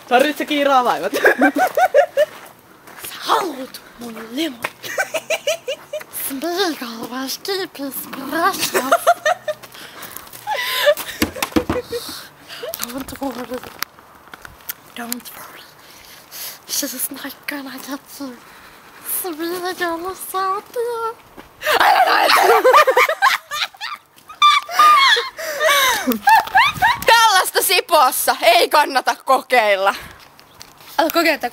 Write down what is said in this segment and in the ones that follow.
Tarvitse kiiraa vaivat. Sä haluut mun limon. Smeagol was deepest precious. Don't worry. Don't worry. She's not gonna get you. Smeagol is out there. Tällaista Sipoossa ei kannata kokeilla. Älä kokeilla,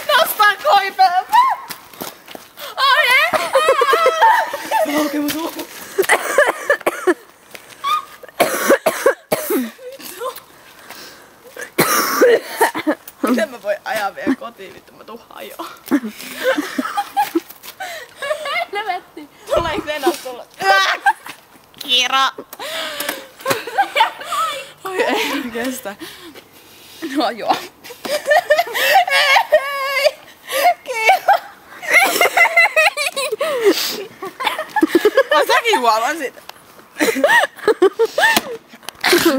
Nostaa koipelta! Miten mä voin ajaa vielä kotiin, vittu mä tuun hajoa. Helvetti. Tuleeks Venäs tulla? Kiira! Oi ei kestä. No joo. Ei! Kiira! Säkin huomasit.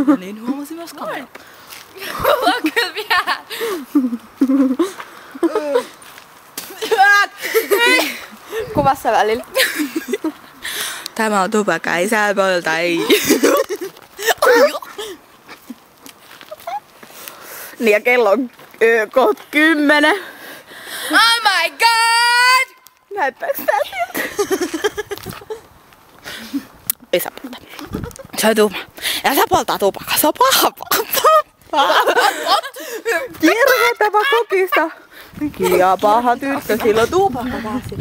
No niin, huomasin myös kamera. Mulla on kyllä vielä. Kuvassa välillä. Tämä on tupakka, ei sä polta, ei. Niin ja kello on kohta 10. Oh my god! Näyttääks tää siltä? Ei saa polta. Se on tupakka. Ja sä poltaa tupakka, se on paha polta. Kirhetävä kokista. Kia paha tyttö, sillä on tupakka käsi.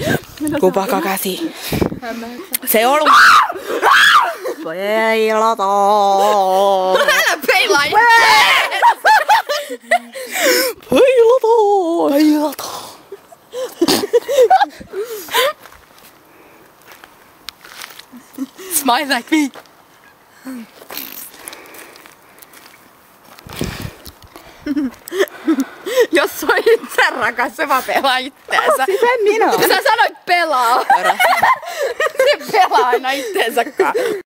Tupakka käsi. Se on... Peilata. Älä peilaa! Peilata. Smile like me. Jos on itse rakas, se vaan pelaa itteensä. Siis en minä. Sä sanoit pelaa. Se pelaa aina itteensä.